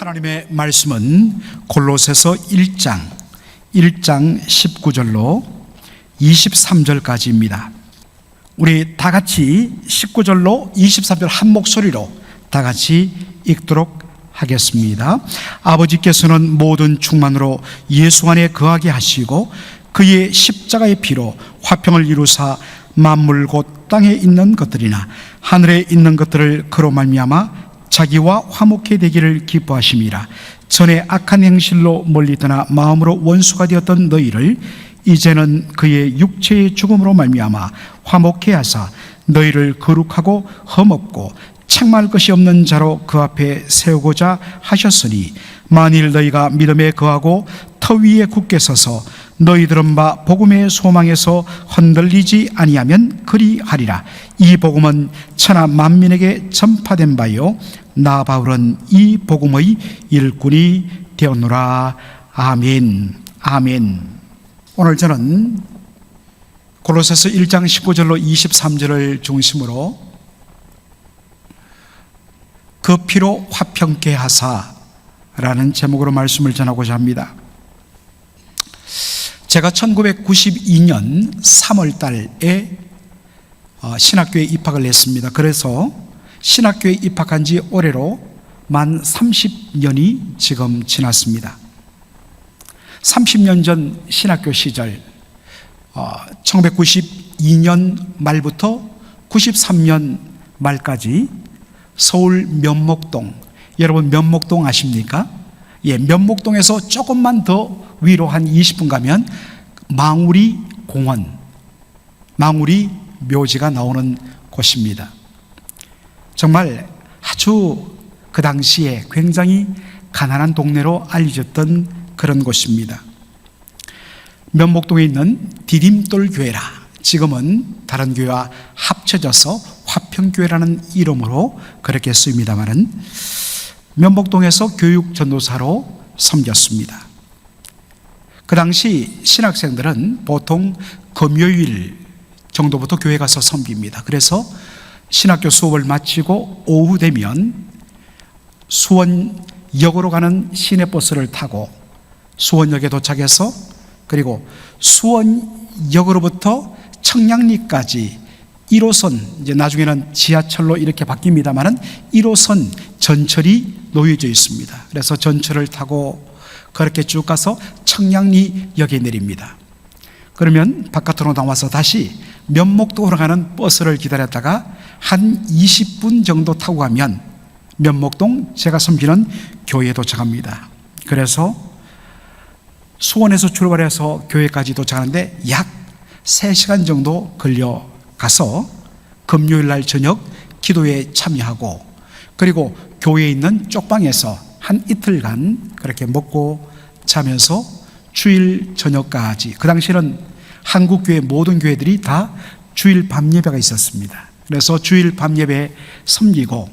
하나님의 말씀은 골로새서 1장 19절로 23절까지입니다. 우리 다 같이 19절로 23절 한 목소리로 다 같이 읽도록 하겠습니다. 아버지께서는 모든 충만으로 예수 안에 거하게 하시고 그의 십자가의 피로 화평을 이루사 만물 곧 땅에 있는 것들이나 하늘에 있는 것들을 그로 말미암아 자기와 화목해 되기를 기뻐하심이라. 전에 악한 행실로 멀리 떠나 마음으로 원수가 되었던 너희를 이제는 그의 육체의 죽음으로 말미암아 화목해 하사 너희를 거룩하고 흠없고 책망할 것이 없는 자로 그 앞에 세우고자 하셨으니, 만일 너희가 믿음에 거하고 터 위에 굳게 서서 너희들은 바 복음의 소망에서 흔들리지 아니하면 그리하리라. 이 복음은 천하 만민에게 전파된 바요 나 바울은 이 복음의 일꾼이 되었노라. 아멘. 아멘. 오늘 저는 골로새서 1장 19절로 23절을 중심으로 그 피로 화평케 하사라는 제목으로 말씀을 전하고자 합니다. 제가 1992년 3월 달에 신학교에 입학을 했습니다. 그래서 신학교에 입학한 지 올해로 만 30년이 지금 지났습니다. 30년 전 신학교 시절 1992년 말부터 93년 말까지 서울 면목동, 여러분 면목동 아십니까? 예, 면목동에서 조금만 더 위로 한 20분 가면 망우리 공원, 망우리 묘지가 나오는 곳입니다. 정말 아주 그 당시에 굉장히 가난한 동네로 알려졌던 그런 곳입니다. 면목동에 있는 디딤돌 교회라, 지금은 다른 교회와 합쳐져서 화평교회라는 이름으로 그렇게 쓰입니다마는 면목동에서 교육 전도사로 섬겼습니다. 그 당시 신학생들은 보통 금요일 정도부터 교회 가서 섬깁니다. 그래서 신학교 수업을 마치고 오후 되면 수원역으로 가는 시내버스를 타고 수원역에 도착해서 그리고 수원역으로부터 청량리까지 1호선, 이제 나중에는 지하철로 이렇게 바뀝니다만은 1호선 전철이 놓여져 있습니다. 그래서 전철을 타고 그렇게 쭉 가서 청량리역에 내립니다. 그러면 바깥으로 나와서 다시 면목동으로 가는 버스를 기다렸다가 한 20분 정도 타고 가면 면목동 제가 섬기는 교회에 도착합니다. 그래서 수원에서 출발해서 교회까지 도착하는데 약 3시간 정도 걸려가서 금요일 날 저녁 기도에 참여하고 그리고 교회에 있는 쪽방에서 한 이틀간 그렇게 먹고 자면서 주일 저녁까지, 그 당시에는 한국교회 모든 교회들이 다 주일 밤예배가 있었습니다. 그래서 주일 밤예배 섬기고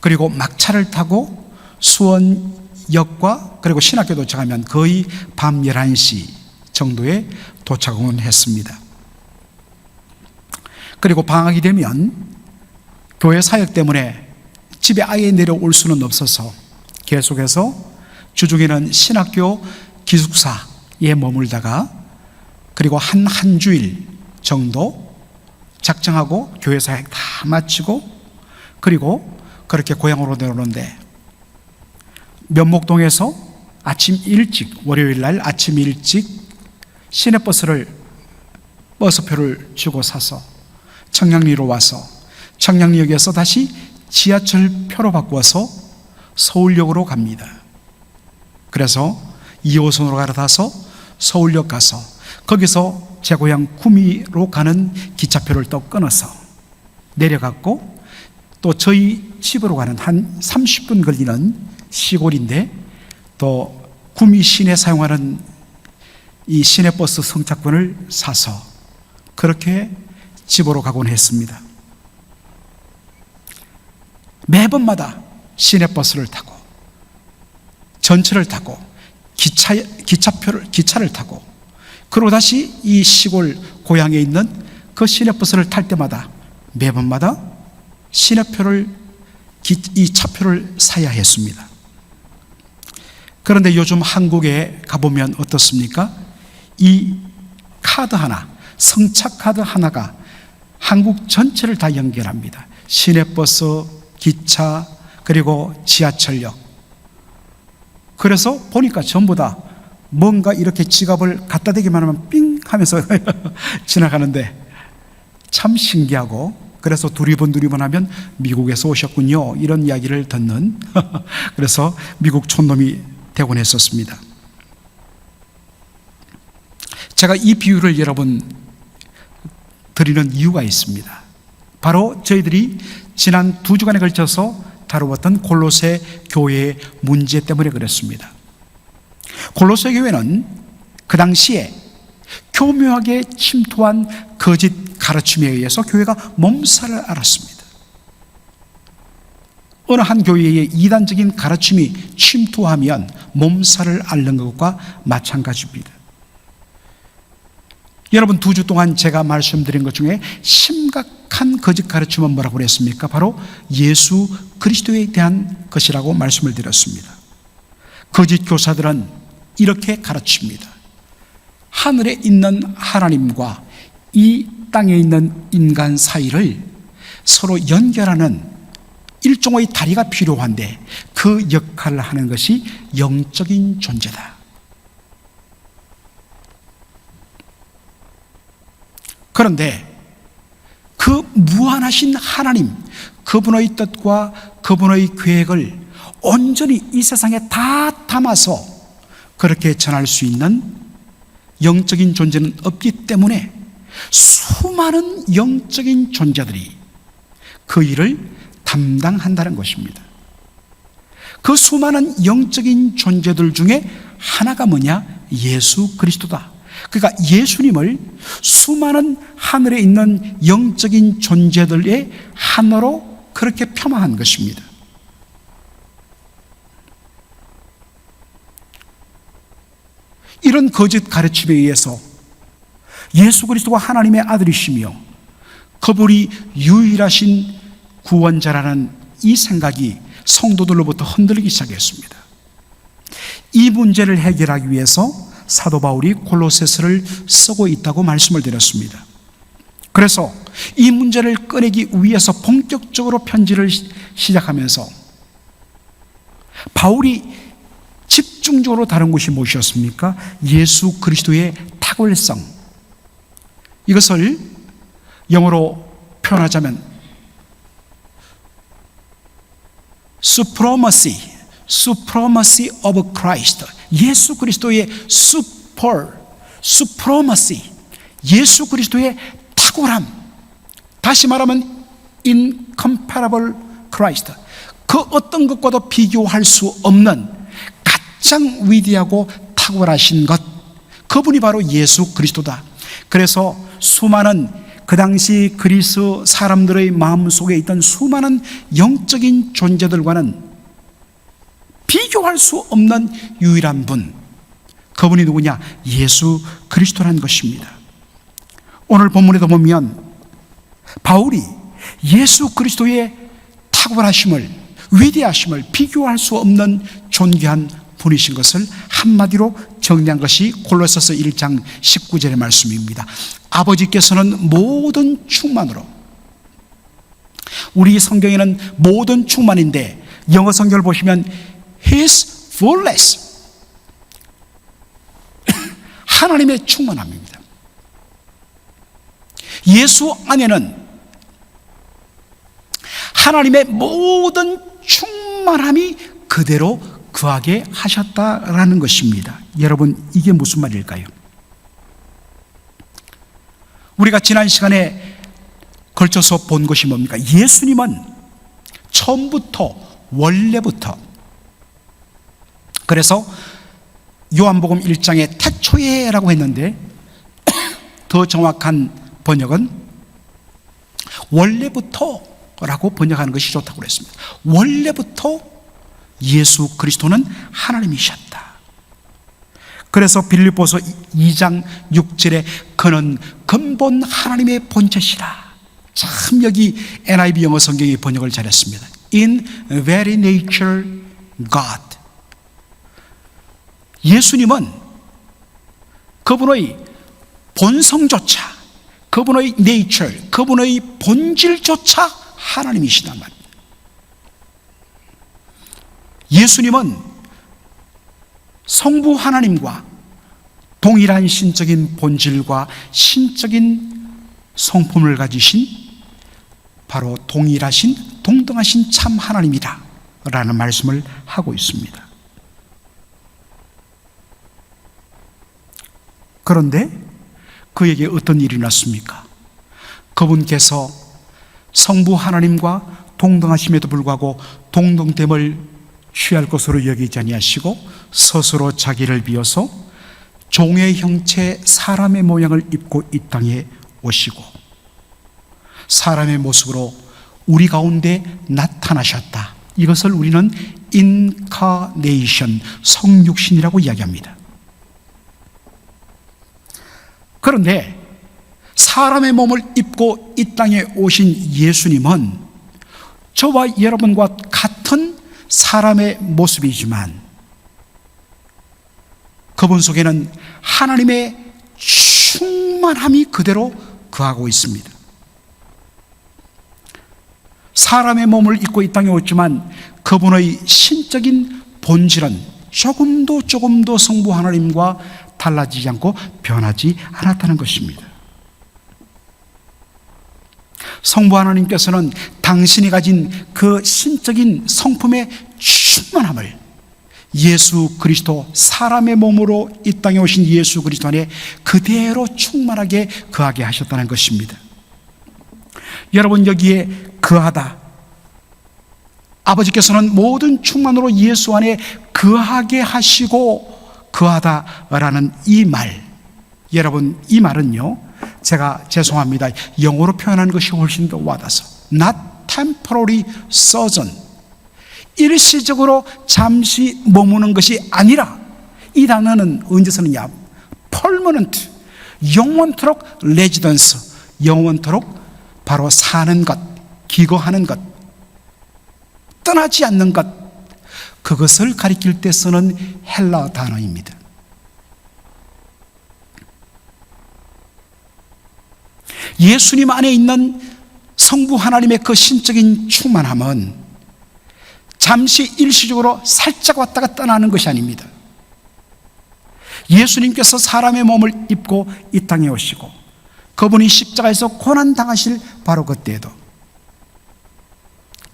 그리고 막차를 타고 수원역과 그리고 신학교 도착하면 거의 밤 11시 정도에 도착을 했습니다. 그리고 방학이 되면 교회 사역 때문에 집에 아예 내려올 수는 없어서 계속해서 주중에는 신학교 기숙사에 머물다가 그리고 한 주일 정도 작정하고 교회 사역 다 마치고 그리고 그렇게 고향으로 내려오는데 면목동에서 아침 일찍, 월요일 날 아침 일찍 시내버스를 버스표를 주고 사서 청량리로 와서 청량리역에서 다시 지하철표로 바꾸어서 서울역으로 갑니다. 그래서 2호선으로 갈아타서 서울역 가서 거기서 제 고향 구미로 가는 기차표를 또 끊어서 내려갔고 또 저희 집으로 가는 한 30분 걸리는 시골인데 또 구미 시내 사용하는 이 시내버스 승차권을 사서 그렇게 집으로 가곤 했습니다. 매번마다 시내버스를 타고 전철을 타고 기차를 타고 그리고 다시 이 시골 고향에 있는 그 시내버스를 탈 때마다 매번마다 시내표를 이 차표를 사야 했습니다. 그런데 요즘 한국에 가보면 어떻습니까? 이 카드 하나, 성차 카드 하나가 한국 전체를 다 연결합니다. 시내버스, 기차, 그리고 지하철역. 그래서 보니까 전부 다 뭔가 이렇게 지갑을 갖다 대기만 하면 삥 하면서 지나가는데 참 신기하고, 그래서 두리번 하면 미국에서 오셨군요, 이런 이야기를 듣는 그래서 미국 촌놈이 되곤 했었습니다. 제가 이 비유를 여러분 드리는 이유가 있습니다. 바로 저희들이 지난 2주간에 걸쳐서 다루었던 골로새 교회의 문제 때문에 그랬습니다. 골로새 교회는 그 당시에 교묘하게 침투한 거짓 가르침에 의해서 교회가 몸살을 앓았습니다. 어느 한 교회의 이단적인 가르침이 침투하면 몸살을 앓는 것과 마찬가지입니다. 여러분, 2주 동안 제가 말씀드린 것 중에 심각한 거짓 가르침은 뭐라고 그랬습니까? 바로 예수 그리스도에 대한 것이라고 말씀을 드렸습니다. 거짓 교사들은 이렇게 가르칩니다. 하늘에 있는 하나님과 이 땅에 있는 인간 사이를 서로 연결하는 일종의 다리가 필요한데 그 역할을 하는 것이 영적인 존재다. 그런데 그 무한하신 하나님, 그분의 뜻과 그분의 계획을 온전히 이 세상에 다 담아서 그렇게 전할 수 있는 영적인 존재는 없기 때문에 수많은 영적인 존재들이 그 일을 담당한다는 것입니다. 그 수많은 영적인 존재들 중에 하나가 뭐냐? 예수 그리스도다. 그러니까 예수님을 수많은 하늘에 있는 영적인 존재들의 하나로 그렇게 폄하한 것입니다. 이런 거짓 가르침에 의해서 예수 그리스도가 하나님의 아들이시며 그분이 유일하신 구원자라는 이 생각이 성도들로부터 흔들리기 시작했습니다. 이 문제를 해결하기 위해서 사도 바울이 골로새서를 쓰고 있다고 말씀을 드렸습니다. 그래서 이 문제를 꺼내기 위해서 본격적으로 편지를 시작하면서 바울이 집중적으로 다룬 것이 무엇이었습니까? 예수 그리스도의 탁월성. 이것을 영어로 표현하자면 supremacy of Christ. 예수 그리스도의 supremacy. 예수 그리스도의 탁월함. 다시 말하면 incomparable Christ. 그 어떤 것과도 비교할 수 없는 가장 위대하고 탁월하신 것, 그분이 바로 예수 그리스도다. 그래서 수많은 그 당시 그리스 사람들의 마음속에 있던 수많은 영적인 존재들과는 비교할 수 없는 유일한 분, 그분이 누구냐? 예수 그리스도라는 것입니다. 오늘 본문에도 보면 바울이 예수 그리스도의 탁월하심을, 위대하심을 비교할 수 없는 존귀한 분이신 것을 한마디로 정리한 것이 골로새서 1장 19절의 말씀입니다. 아버지께서는 모든 충만으로, 우리 성경에는 모든 충만인데 영어 성경을 보시면 His fullness, 하나님의 충만함입니다. 예수 안에는 하나님의 모든 충만함이 그대로 거하게 하셨다라는 것입니다. 여러분, 이게 무슨 말일까요? 우리가 지난 시간에 걸쳐서 본 것이 뭡니까? 예수님은 처음부터, 원래부터, 그래서 요한복음 1장에 태초에라고 했는데 더 정확한 번역은 원래부터라고 번역하는 것이 좋다고 그랬습니다. 원래부터 예수 그리스도는 하나님이셨다. 그래서 빌립보서 2장 6절에 그는 근본 하나님의 본체시다. 참 여기 NIV 영어 성경이 번역을 잘했습니다. In very nature God. 예수님은 그분의 본성조차, 그분의 네이처, 그분의 본질조차 하나님이시단 말입니다. 예수님은 성부 하나님과 동일한 신적인 본질과 신적인 성품을 가지신 바로 동일하신 동등하신 참 하나님이다 라는 말씀을 하고 있습니다. 그런데 그에게 어떤 일이 났습니까? 그분께서 성부 하나님과 동등하심에도 불구하고 동등됨을 취할 것으로 여기지 아니하시고 스스로 자기를 비워서 종의 형체 사람의 모양을 입고 이 땅에 오시고 사람의 모습으로 우리 가운데 나타나셨다. 이것을 우리는 인카네이션, 성육신이라고 이야기합니다. 그런데 사람의 몸을 입고 이 땅에 오신 예수님은 저와 여러분과 같은 사람의 모습이지만 그분 속에는 하나님의 충만함이 그대로 거하고 있습니다. 사람의 몸을 입고 이 땅에 왔지만 그분의 신적인 본질은 조금도 성부 하나님과 달라지지 않고 변하지 않았다는 것입니다. 성부 하나님께서는 당신이 가진 그 신적인 성품의 충만함을 예수 그리스도, 사람의 몸으로 이 땅에 오신 예수 그리스도 안에 그대로 충만하게 거하게 하셨다는 것입니다. 여러분, 여기에 거하다, 아버지께서는 모든 충만으로 예수 안에 거하게 하시고 거하다라는 이 말, 여러분, 이 말은요, 제가 죄송합니다, 영어로 표현하는 것이 훨씬 더 와닿아서 not temporary sojourn, 일시적으로 잠시 머무는 것이 아니라 이 단어는 언제 쓰느냐, permanent, 영원토록 residence, 영원토록 바로 사는 것, 기거하는 것, 떠나지 않는 것, 그것을 가리킬 때 쓰는 헬라 단어입니다. 예수님 안에 있는 성부 하나님의 그 신적인 충만함은 잠시 일시적으로 살짝 왔다가 떠나는 것이 아닙니다. 예수님께서 사람의 몸을 입고 이 땅에 오시고 그분이 십자가에서 고난당하실 바로 그때에도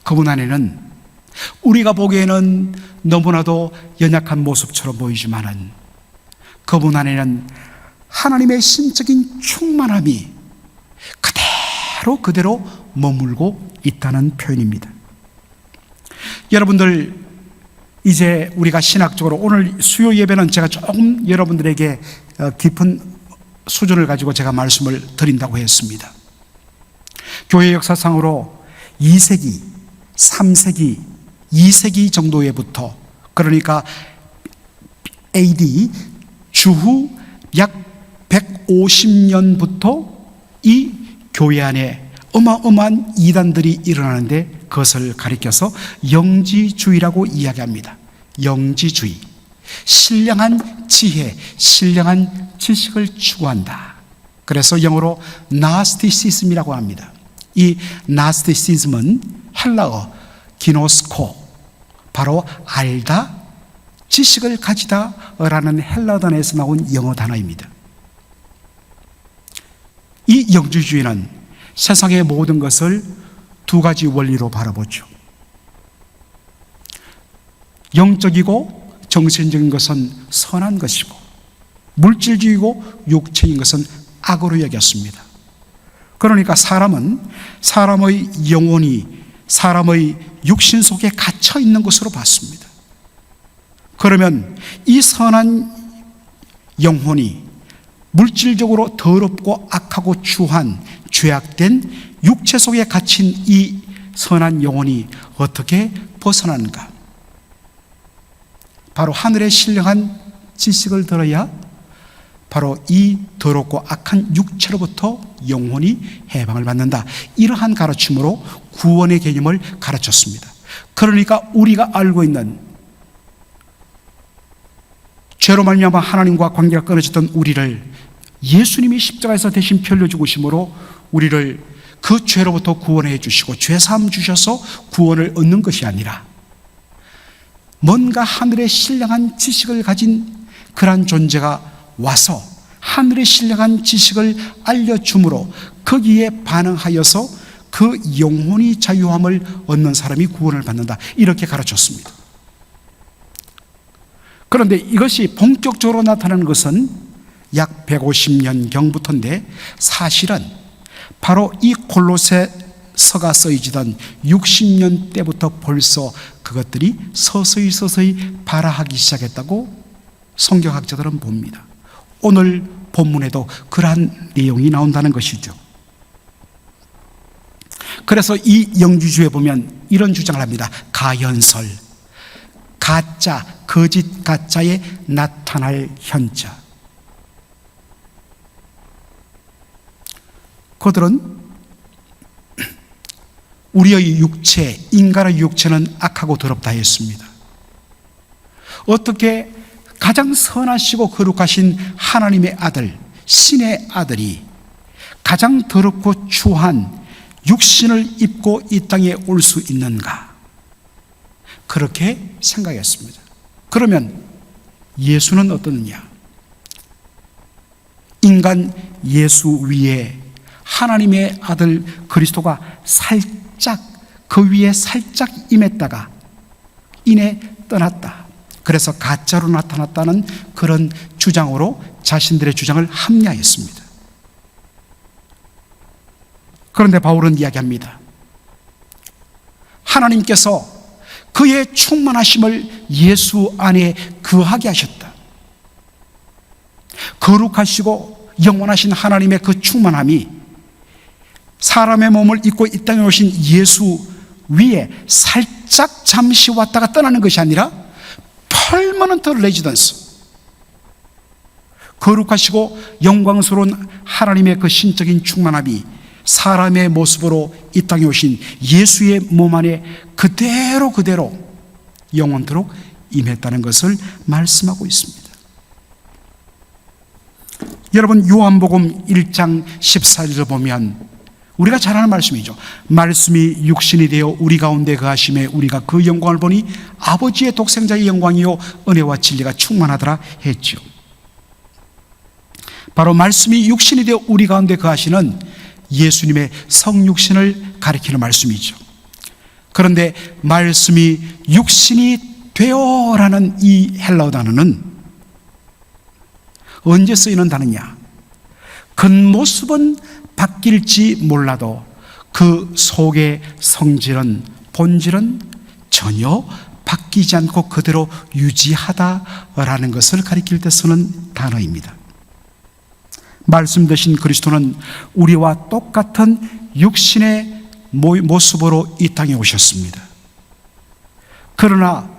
그분 안에는 우리가 보기에는 너무나도 연약한 모습처럼 보이지만은 그분 안에는 하나님의 신적인 충만함이 그대로 머물고 있다는 표현입니다. 여러분들, 이제 우리가 신학적으로 오늘 수요 예배는 제가 조금 여러분들에게 깊은 수준을 가지고 제가 말씀을 드린다고 했습니다. 교회 역사상으로 2세기, 3세기, 2세기 정도에부터, 그러니까 AD 주후 약 150년부터 이 교회 안에 어마어마한 이단들이 일어나는데 그것을 가리켜서 영지주의라고 이야기합니다. 영지주의, 신령한 지혜, 신령한 지식을 추구한다. 그래서 영어로 나스티시즘이라고 합니다. 이 나스티시즘은 헬라어 기노스코, 바로 알다, 지식을 가지다 라는 헬라 단어에서 나온 영어 단어입니다. 이 영지주의는 세상의 모든 것을 두 가지 원리로 바라보죠. 영적이고 정신적인 것은 선한 것이고 물질주의고 육체인 것은 악으로 여겼습니다. 그러니까 사람은 사람의 영혼이 사람의 육신 속에 갇혀 있는 것으로 봤습니다. 그러면 이 선한 영혼이 물질적으로 더럽고 악하고 추한 죄악된 육체 속에 갇힌 이 선한 영혼이 어떻게 벗어나는가? 바로 하늘의 신령한 지식을 들어야 바로 이 더럽고 악한 육체로부터 영혼이 해방을 받는다. 이러한 가르침으로 구원의 개념을 가르쳤습니다. 그러니까 우리가 알고 있는 죄로 말미암아 하나님과 관계가 끊어졌던 우리를 예수님이 십자가에서 대신 편려 죽으심으로 우리를 그 죄로부터 구원해 주시고 죄사함 주셔서 구원을 얻는 것이 아니라 뭔가 하늘의 신령한 지식을 가진 그러한 존재가 와서 하늘의 신령한 지식을 알려줌으로 거기에 반응하여서 그 영혼이 자유함을 얻는 사람이 구원을 받는다, 이렇게 가르쳤습니다. 그런데 이것이 본격적으로 나타나는 것은 약 150년경부터인데 사실은 바로 이 골로새서가 쓰여지던 60년 때부터 벌써 그것들이 서서히 발화하기 시작했다고 성경학자들은 봅니다. 오늘 본문에도 그러한 내용이 나온다는 것이죠. 그래서 이 영지주에 보면 이런 주장을 합니다. 가연설, 가짜, 거짓 가짜에 나타날 현자. 그들은 우리의 육체, 인간의 육체는 악하고 더럽다 했습니다. 어떻게 가장 선하시고 거룩하신 하나님의 아들, 신의 아들이 가장 더럽고 추한 육신을 입고 이 땅에 올 수 있는가? 그렇게 생각했습니다. 그러면 예수는 어떠느냐? 인간 예수 위에 하나님의 아들 그리스도가 살짝, 그 위에 살짝 임했다가 이내 떠났다. 그래서 가짜로 나타났다는 그런 주장으로 자신들의 주장을 합리화했습니다. 그런데 바울은 이야기합니다. 하나님께서 그의 충만하심을 예수 안에 거하게 하셨다. 거룩하시고 영원하신 하나님의 그 충만함이 사람의 몸을 입고 이 땅에 오신 예수 위에 살짝 잠시 왔다가 떠나는 것이 아니라 퍼머넌트 레지던스, 거룩하시고 영광스러운 하나님의 그 신적인 충만함이 사람의 모습으로 이 땅에 오신 예수의 몸 안에 그대로 영원토록 임했다는 것을 말씀하고 있습니다. 여러분, 요한복음 1장 14절을 보면 우리가 잘 아는 말씀이죠. 말씀이 육신이 되어 우리 가운데 거하심에 우리가 그 영광을 보니 아버지의 독생자의 영광이요 은혜와 진리가 충만하더라 했죠. 바로 말씀이 육신이 되어 우리 가운데 거하시는 예수님의 성육신을 가리키는 말씀이죠. 그런데 말씀이 육신이 되어라는 이 헬라어 단어는 언제 쓰이는 단어냐? 겉모습은 바뀔지 몰라도 그 속의 성질은, 본질은 전혀 바뀌지 않고 그대로 유지하다라는 것을 가리킬 때 쓰는 단어입니다. 말씀 되신 그리스도는 우리와 똑같은 육신의 모습으로 이 땅에 오셨습니다. 그러나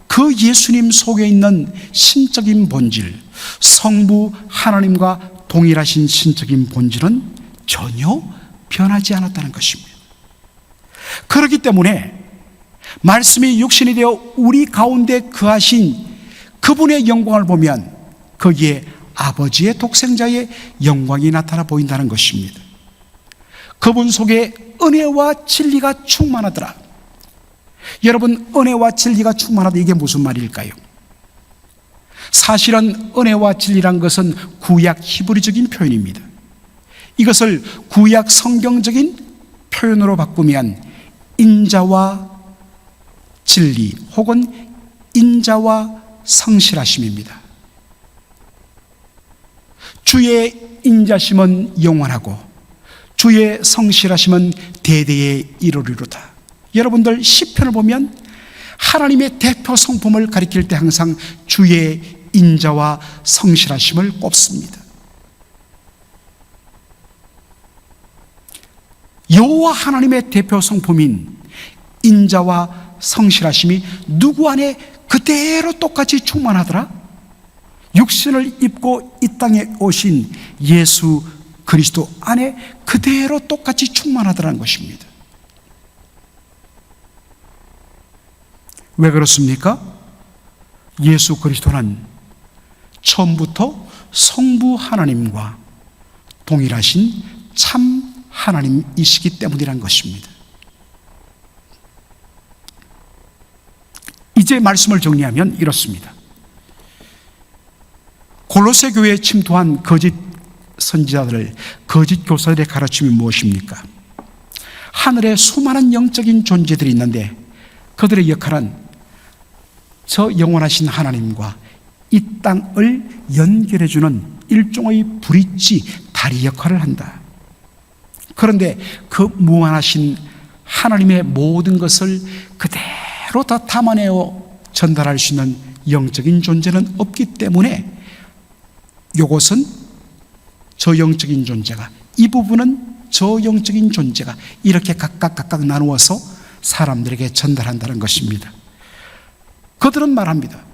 그 예수님 속에 있는 신적인 본질, 성부 하나님과 동일하신 신적인 본질은 전혀 변하지 않았다는 것입니다. 그렇기 때문에 말씀이 육신이 되어 우리 가운데 거하신 그분의 영광을 보면 거기에 아버지의 독생자의 영광이 나타나 보인다는 것입니다. 그분 속에 은혜와 진리가 충만하더라. 여러분, 은혜와 진리가 충만하다, 이게 무슨 말일까요? 사실은 은혜와 진리란 것은 구약 히브리적인 표현입니다. 이것을 구약 성경적인 표현으로 바꾸면 인자와 진리 혹은 인자와 성실하심입니다. 주의 인자심은 영원하고 주의 성실하심은 대대에 이르리로다. 여러분들 시편을 보면 하나님의 대표 성품을 가리킬 때 항상 주의 인자와 성실하심을 꼽습니다. 여호와 하나님의 대표 성품인 인자와 성실하심이 누구 안에 그대로 똑같이 충만하더라? 육신을 입고 이 땅에 오신 예수 그리스도 안에 그대로 똑같이 충만하더라는 것입니다. 왜 그렇습니까? 예수 그리스도는 처음부터 성부 하나님과 동일하신 참 하나님이시기 때문이란 것입니다. 이제 말씀을 정리하면 이렇습니다. 골로새 교회에 침투한 거짓 선지자들, 거짓 교사들의 가르침이 무엇입니까? 하늘에 수많은 영적인 존재들이 있는데 그들의 역할은 저 영원하신 하나님과 이 땅을 연결해주는 일종의 브릿지, 다리 역할을 한다. 그런데 그 무한하신 하나님의 모든 것을 그대로 다 담아내어 전달할 수 있는 영적인 존재는 없기 때문에 이것은 저 영적인 존재가, 이 부분은 저 영적인 존재가 이렇게 각각 나누어서 사람들에게 전달한다는 것입니다. 그들은 말합니다.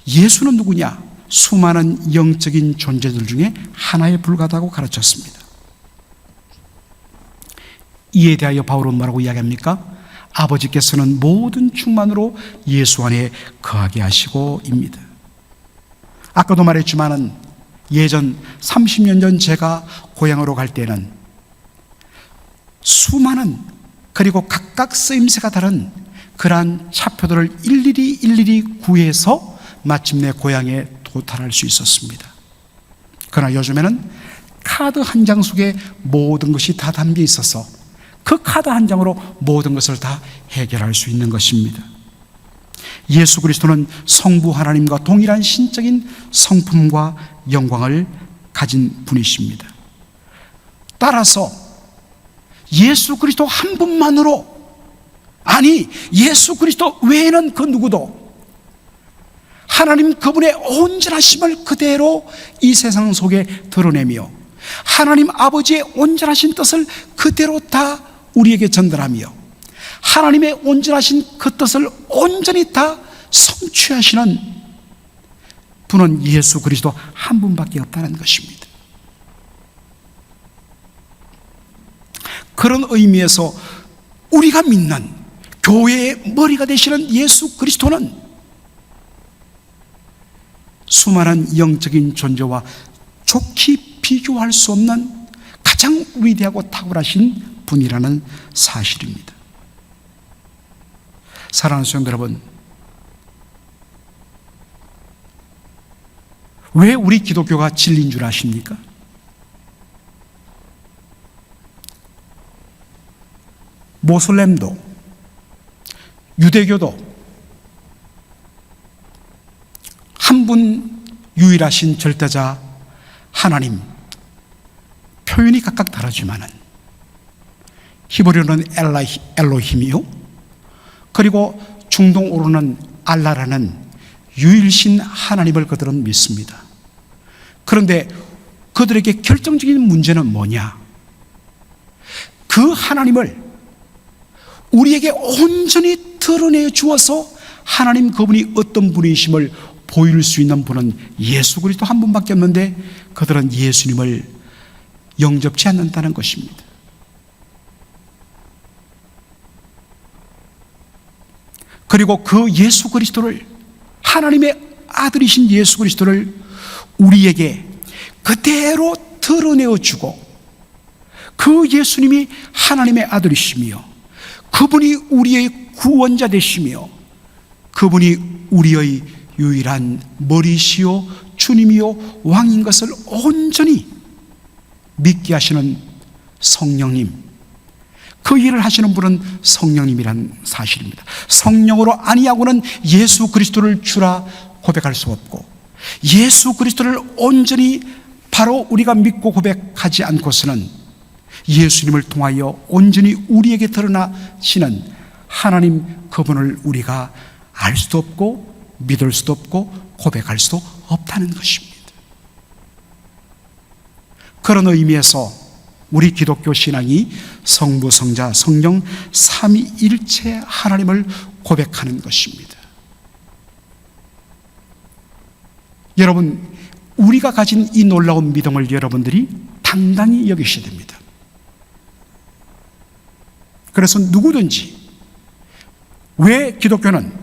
예수는 누구냐? 수많은 영적인 존재들 중에 하나에 불과하다고 가르쳤습니다. 이에 대하여 바울은 뭐라고 이야기합니까? 아버지께서는 모든 충만으로 예수 안에 거하게 하시고입니다. 아까도 말했지만은 예전 30년 전 제가 고향으로 갈 때는 수많은, 그리고 각각 쓰임새가 다른 그러한 차표들을 일일이 구해서 마침내 고향에 도달할 수 있었습니다. 그러나 요즘에는 카드 한 장 속에 모든 것이 다 담겨 있어서 그 카드 한 장으로 모든 것을 다 해결할 수 있는 것입니다. 예수 그리스도는 성부 하나님과 동일한 신적인 성품과 영광을 가진 분이십니다. 따라서 예수 그리스도 한 분만으로, 아니 예수 그리스도 외에는 그 누구도 하나님 그분의 온전하심을 그대로 이 세상 속에 드러내며 하나님 아버지의 온전하신 뜻을 그대로 다 우리에게 전달하며 하나님의 온전하신 그 뜻을 온전히 다 성취하시는 분은 예수 그리스도 한 분밖에 없다는 것입니다. 그런 의미에서 우리가 믿는 교회의 머리가 되시는 예수 그리스도는 수많은 영적인 존재와 좋게 비교할 수 없는 가장 위대하고 탁월하신 분이라는 사실입니다. 사랑하는 성도 여러분, 왜 우리 기독교가 진리인 줄 아십니까? 모슬렘도 유대교도 한 분 유일하신 절대자 하나님, 표현이 각각 다르지만은 히브리어는 엘로힘이요, 그리고 중동어로는 알라라는 유일신 하나님을 그들은 믿습니다. 그런데 그들에게 결정적인 문제는 뭐냐? 그 하나님을 우리에게 온전히 드러내 주어서 하나님 그분이 어떤 분이심을 보일 수 있는 분은 예수 그리스도 한 분밖에 없는데 그들은 예수님을 영접치 않는다는 것입니다. 그리고 그 예수 그리스도를, 하나님의 아들이신 예수 그리스도를 우리에게 그대로 드러내어 주고, 그 예수님이 하나님의 아들이시며 그분이 우리의 구원자 되시며 그분이 우리의 유일한 머리시요 주님이요 왕인 것을 온전히 믿게 하시는 성령님, 그 일을 하시는 분은 성령님이란 사실입니다. 성령으로 아니하고는 예수 그리스도를 주라 고백할 수 없고, 예수 그리스도를 온전히 바로 우리가 믿고 고백하지 않고서는 예수님을 통하여 온전히 우리에게 드러나시는 하나님 그분을 우리가 알 수도 없고 믿을 수도 없고 고백할 수도 없다는 것입니다. 그런 의미에서 우리 기독교 신앙이 성부, 성자, 성령 삼위일체 하나님을 고백하는 것입니다. 여러분, 우리가 가진 이 놀라운 믿음을 여러분들이 당당히 여기셔야 됩니다. 그래서 누구든지, 왜 기독교는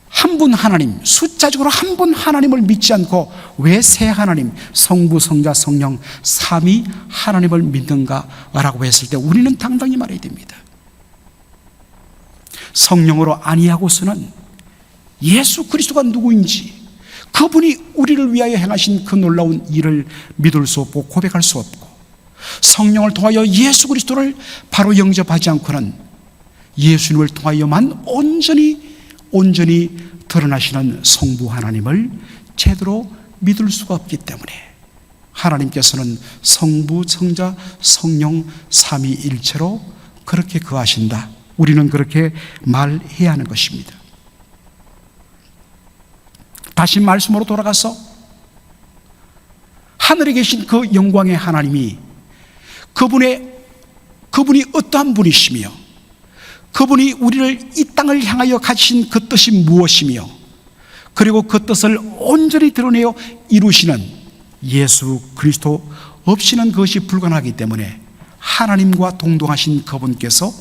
한 분 하나님, 숫자적으로 한 분 하나님을 믿지 않고 왜 세 하나님, 성부, 성자, 성령, 삼위 하나님을 믿는가라고 했을 때 우리는 당당히 말해야 됩니다. 성령으로 아니하고서는 예수 그리스도가 누구인지, 그분이 우리를 위하여 행하신 그 놀라운 일을 믿을 수 없고 고백할 수 없고, 성령을 통하여 예수 그리스도를 바로 영접하지 않고는 예수님을 통하여만 온전히 드러나시는 성부 하나님을 제대로 믿을 수가 없기 때문에 하나님께서는 성부, 성자, 성령 삼위일체로 그렇게 거하신다, 우리는 그렇게 말해야 하는 것입니다. 다시 말씀으로 돌아가서 하늘에 계신 그 영광의 하나님이 그분이 어떠한 분이시며, 그분이 우리를 이 땅을 향하여 가지신 그 뜻이 무엇이며, 그리고 그 뜻을 온전히 드러내어 이루시는 예수 그리스도 없이는 그것이 불가능하기 때문에 하나님과 동동하신 그분께서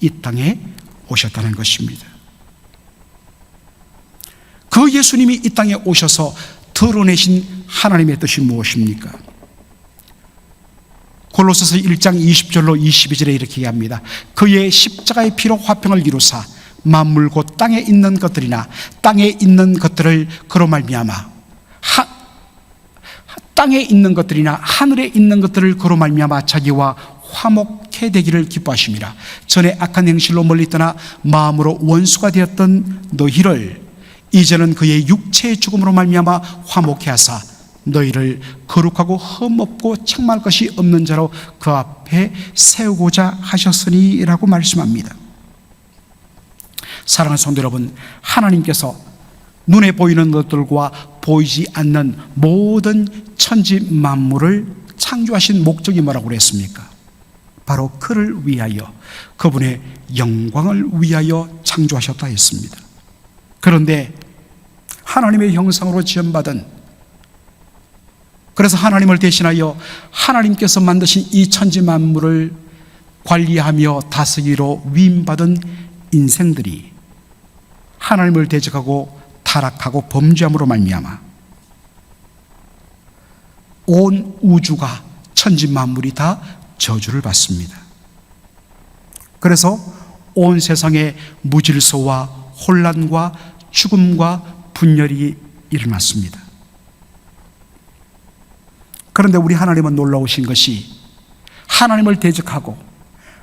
이 땅에 오셨다는 것입니다. 그 예수님이 이 땅에 오셔서 드러내신 하나님의 뜻이 무엇입니까? 골로새서 1장 20절로 22절에 이렇게 얘기합니다. 그의 십자가의 피로 화평을 이루사 만물 곧 땅에 있는 것들이나 땅에 있는 것들을 그로 말미암아 땅에 있는 것들이나 하늘에 있는 것들을 그로 말미암아 자기와 화목해 되기를 기뻐하심이라. 전에 악한 행실로 멀리 떠나 마음으로 원수가 되었던 너희를 이제는 그의 육체의 죽음으로 말미암아 화목해 하사 너희를 거룩하고 흠없고 책망할 것이 없는 자로 그 앞에 세우고자 하셨으니 라고 말씀합니다. 사랑하는 성도 여러분, 하나님께서 눈에 보이는 것들과 보이지 않는 모든 천지 만물을 창조하신 목적이 뭐라고 그랬습니까? 바로 그를 위하여, 그분의 영광을 위하여 창조하셨다 했습니다. 그런데 하나님의 형상으로 지음받은, 그래서 하나님을 대신하여 하나님께서 만드신 이 천지 만물을 관리하며 다스리기로 위임받은 인생들이 하나님을 대적하고 타락하고 범죄함으로 말미암아 온 우주가, 천지 만물이 다 저주를 받습니다. 그래서 온 세상에 무질서와 혼란과 죽음과 분열이 일어났습니다. 그런데 우리 하나님은 놀라우신 것이 하나님을 대적하고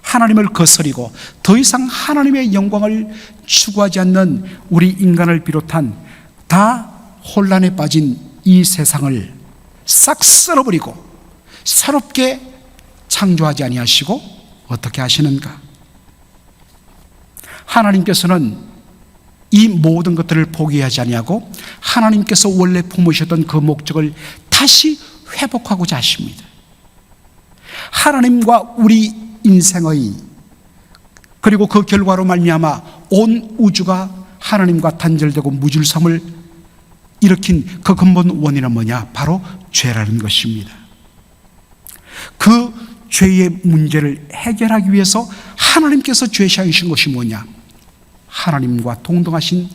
하나님을 거스리고 더 이상 하나님의 영광을 추구하지 않는 우리 인간을 비롯한 다 혼란에 빠진 이 세상을 싹 쓸어버리고 새롭게 창조하지 아니하시고 어떻게 하시는가? 하나님께서는 이 모든 것들을 포기하지 아니하고 하나님께서 원래 품으셨던 그 목적을 다시 회복하고자 하십니다. 하나님과 우리 인생의, 그리고 그 결과로 말미암아 온 우주가 하나님과 단절되고 무질서함을 일으킨 그 근본 원인은 뭐냐? 바로 죄라는 것입니다. 그 죄의 문제를 해결하기 위해서 하나님께서 제시하신 것이 뭐냐? 하나님과 동등하신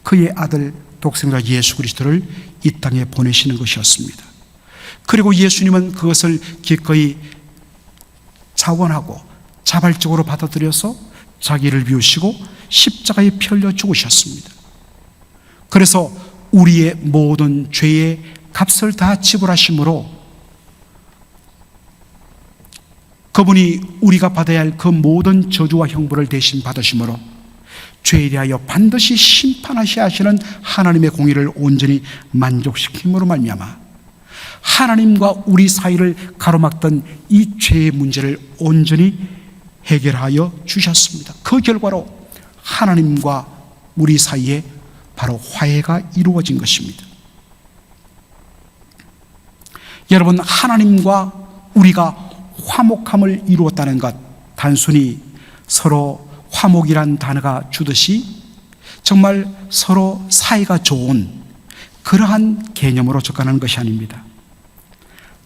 그의 아들 독생자 예수 그리스도를 이 땅에 보내시는 것이었습니다. 그리고 예수님은 그것을 기꺼이 자원하고 자발적으로 받아들여서 자기를 비우시고 십자가에 피 흘려 죽으셨습니다. 그래서 우리의 모든 죄의 값을 다 지불하심으로 그분이 우리가 받아야 할 그 모든 저주와 형벌을 대신 받으심으로 죄에 대하여 반드시 심판하셔야 하시는 하나님의 공의를 온전히 만족시킴으로 말미암아 하나님과 우리 사이를 가로막던 이 죄의 문제를 온전히 해결하여 주셨습니다. 그 결과로 하나님과 우리 사이에 바로 화해가 이루어진 것입니다. 여러분, 하나님과 우리가 화목함을 이루었다는 것, 단순히 서로 화목이란 단어가 주듯이 정말 서로 사이가 좋은 그러한 개념으로 접근하는 것이 아닙니다.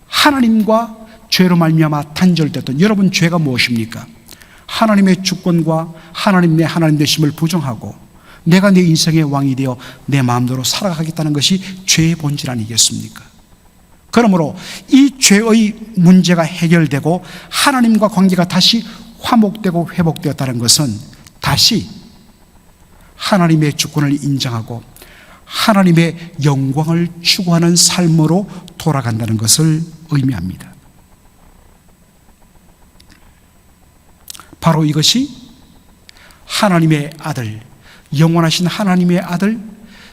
하나님과 죄로 말미암아 단절됐던, 여러분 죄가 무엇입니까? 하나님의 주권과 하나님 내 하나님 되심을 부정하고 내가 내 인생의 왕이 되어 내 마음대로 살아가겠다는 것이 죄의 본질 아니겠습니까? 그러므로 이 죄의 문제가 해결되고 하나님과 관계가 다시 화목되고 회복되었다는 것은 다시 하나님의 주권을 인정하고 하나님의 영광을 추구하는 삶으로 돌아간다는 것을 의미합니다. 바로 이것이 하나님의 아들, 영원하신 하나님의 아들,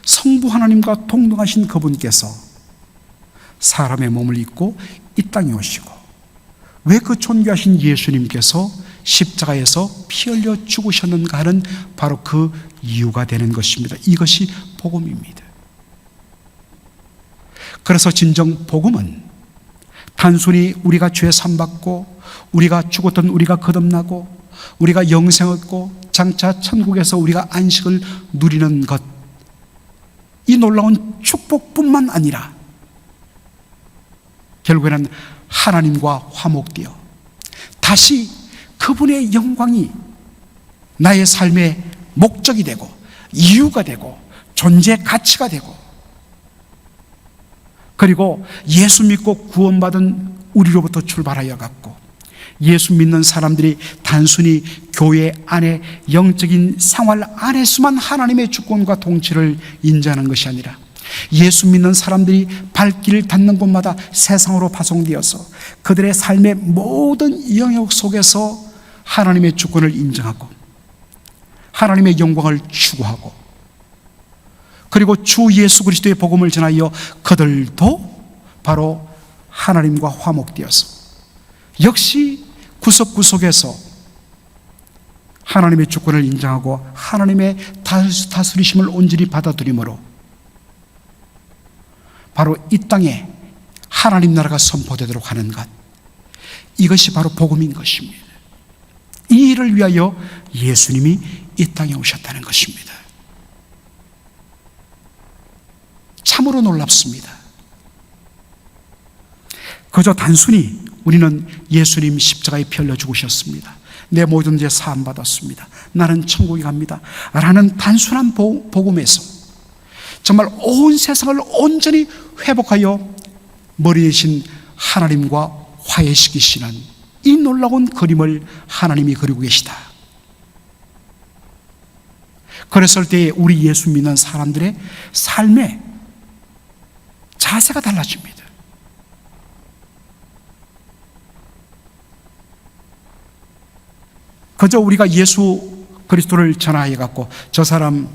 성부 하나님과 동등하신 그분께서 사람의 몸을 입고 이 땅에 오시고, 왜 그 존귀하신 예수님께서 십자가에서 피 흘려 죽으셨는가 하는 바로 그 이유가 되는 것입니다. 이것이 복음입니다. 그래서 진정 복음은 단순히 우리가 죄 사함받고 우리가 죽었던 우리가 거듭나고 우리가 영생 얻고 장차 천국에서 우리가 안식을 누리는 것, 이 놀라운 축복뿐만 아니라 결국에는 하나님과 화목되어 다시 그분의 영광이 나의 삶의 목적이 되고 이유가 되고 존재 가치가 되고, 그리고 예수 믿고 구원받은 우리로부터 출발하여 갖고 예수 믿는 사람들이 단순히 교회 안에 영적인 생활 안에서만 하나님의 주권과 통치를 인정하는 것이 아니라 예수 믿는 사람들이 발길을 닿는 곳마다 세상으로 파송되어서 그들의 삶의 모든 영역 속에서 하나님의 주권을 인정하고 하나님의 영광을 추구하고, 그리고 주 예수 그리스도의 복음을 전하여 그들도 바로 하나님과 화목되어서 역시 구석구석에서 하나님의 주권을 인정하고 하나님의 다스리심을 온전히 받아들임으로 바로 이 땅에 하나님 나라가 선포되도록 하는 것, 이것이 바로 복음인 것입니다. 이 일을 위하여 예수님이 이 땅에 오셨다는 것입니다. 참으로 놀랍습니다. 그저 단순히 우리는 예수님 십자가에 피 흘려 죽으셨습니다, 내 모든 죄 사함 받았습니다, 나는 천국에 갑니다 라는 단순한 복음에서 정말 온 세상을 온전히 회복하여 머리 대신 하나님과 화해시키시는 이 놀라운 그림을 하나님이 그리고 계시다. 그랬을 때에 우리 예수 믿는 사람들의 삶의 자세가 달라집니다. 그저 우리가 예수 그리스도를 전하해 갖고 저 사람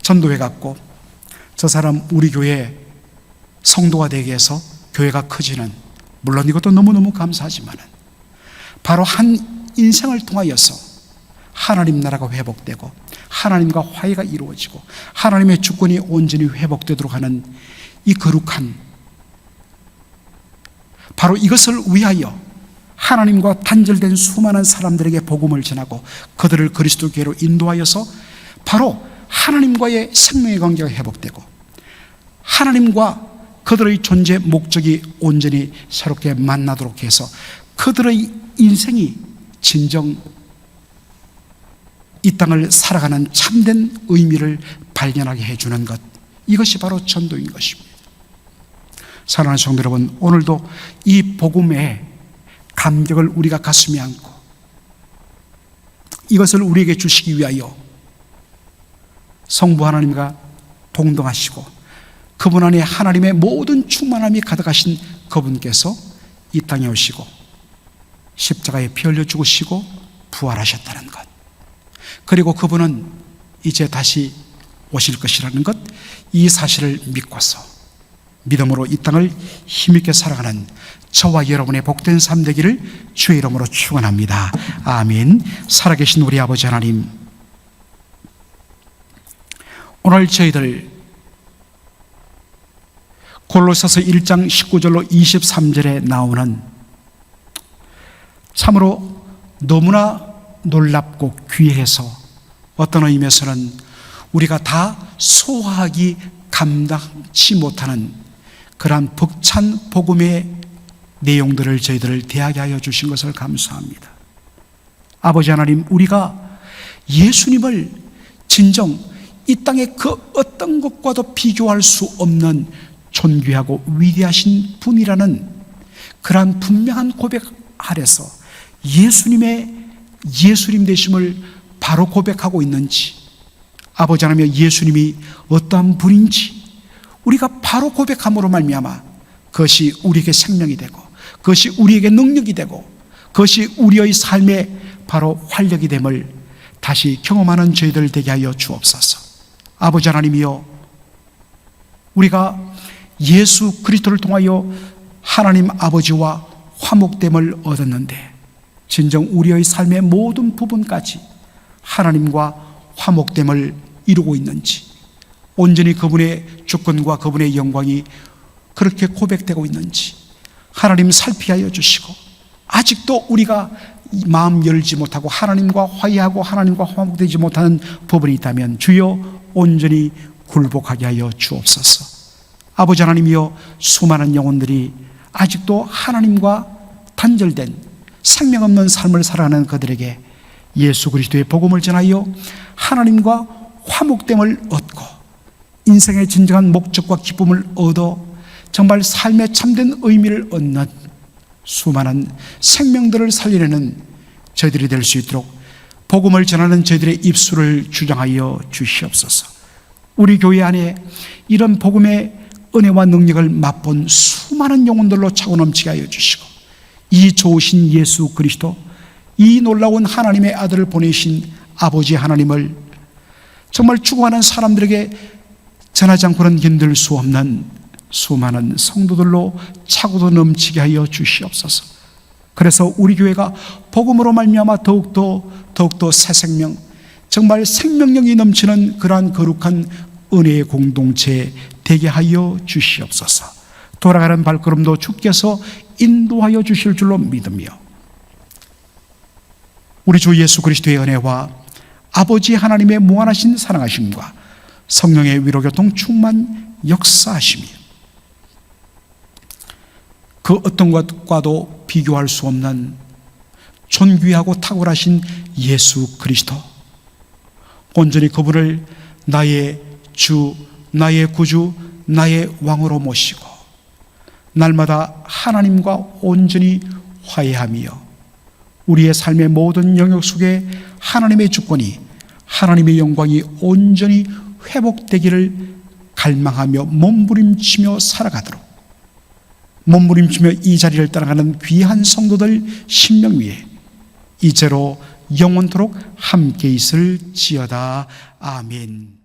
전도해 갖고 저 사람 우리 교회 성도가 되게 해서 교회가 커지는, 물론 이것도 너무너무 감사하지만 바로 한 인생을 통하여서 하나님 나라가 회복되고 하나님과 화해가 이루어지고 하나님의 주권이 온전히 회복되도록 하는 이 거룩한, 바로 이것을 위하여 하나님과 단절된 수많은 사람들에게 복음을 전하고 그들을 그리스도교회로 인도하여서 바로 하나님과의 생명의 관계가 회복되고 하나님과 그들의 존재 목적이 온전히 새롭게 만나도록 해서 그들의 인생이 진정 이 땅을 살아가는 참된 의미를 발견하게 해주는 것, 이것이 바로 전도인 것입니다. 사랑하는 성도 여러분, 오늘도 이 복음의 감격을 우리가 가슴에 안고 이것을 우리에게 주시기 위하여 성부 하나님과 동등하시고 그분 안에 하나님의 모든 충만함이 가득하신 그분께서 이 땅에 오시고 십자가에 피 흘려 죽으시고 부활하셨다는 것, 그리고 그분은 이제 다시 오실 것이라는 것, 이 사실을 믿고서 믿음으로 이 땅을 힘있게 살아가는 저와 여러분의 복된 삶 되기를 주의 이름으로 축원합니다. 아멘. 살아계신 우리 아버지 하나님, 오늘 저희들 골로새서 1장 19절로 23절에 나오는 참으로 너무나 놀랍고 귀해서 어떤 의미에서는 우리가 다 소화하기 감당치 못하는 그러한 벅찬 복음의 내용들을 저희들을 대하게 하여 주신 것을 감사합니다. 아버지 하나님, 우리가 예수님을 진정 이 땅의 그 어떤 것과도 비교할 수 없는 존귀하고 위대하신 분이라는 그러한 분명한 고백 아래서 예수님 되심을 바로 고백하고 있는지, 아버지 하나님 예수님이 어떠한 분인지 우리가 바로 고백함으로 말미암아 그것이 우리에게 생명이 되고, 그것이 우리에게 능력이 되고, 그것이 우리의 삶의 바로 활력이 됨을 다시 경험하는 저희들 되게 하여 주옵소서. 아버지 하나님이여, 우리가 예수 그리스도를 통하여 하나님 아버지와 화목됨을 얻었는데, 진정 우리의 삶의 모든 부분까지 하나님과 화목됨을 이루고 있는지, 온전히 그분의 주권과 그분의 영광이 그렇게 고백되고 있는지 하나님 살피하여 주시고, 아직도 우리가 마음 열지 못하고 하나님과 화해하고 하나님과 화목되지 못하는 부분이 있다면 주여 온전히 굴복하게 하여 주옵소서. 아버지 하나님이여, 수많은 영혼들이 아직도 하나님과 단절된 생명 없는 삶을 살아가는 그들에게 예수 그리스도의 복음을 전하여 하나님과 화목됨을 얻고 인생의 진정한 목적과 기쁨을 얻어 정말 삶의 참된 의미를 얻는 수많은 생명들을 살리려는 저희들이 될 수 있도록 복음을 전하는 저희들의 입술을 주장하여 주시옵소서. 우리 교회 안에 이런 복음의 은혜와 능력을 맛본 수많은 영혼들로 차고 넘치게 하여 주시고, 이 좋으신 예수 그리스도, 이 놀라운 하나님의 아들을 보내신 아버지 하나님을 정말 죽어가는 사람들에게 전하지 않고는 견딜 수 없는 수많은 성도들로 차고도 넘치게 하여 주시옵소서. 그래서 우리 교회가 복음으로 말미암아 더욱더 새 생명, 정말 생명력이 넘치는 그러한 거룩한 은혜의 공동체 되게 하여 주시옵소서. 돌아가는 발걸음도 주께서 인도하여 주실 줄로 믿으며, 우리 주 예수 그리스도의 은혜와 아버지 하나님의 무한하신 사랑하심과 성령의 위로교통 충만 역사하심이 그 어떤 것과도 비교할 수 없는 존귀하고 탁월하신 예수 그리스도, 온전히 그분을 나의 주, 나의 구주, 나의 왕으로 모시고 날마다 하나님과 온전히 화해하며 우리의 삶의 모든 영역 속에 하나님의 주권이, 하나님의 영광이 온전히 회복되기를 갈망하며 몸부림치며 살아가도록, 몸부림치며 이 자리를 따라가는 귀한 성도들 심령 위에 이제로 영원토록 함께 있을지어다. 아멘.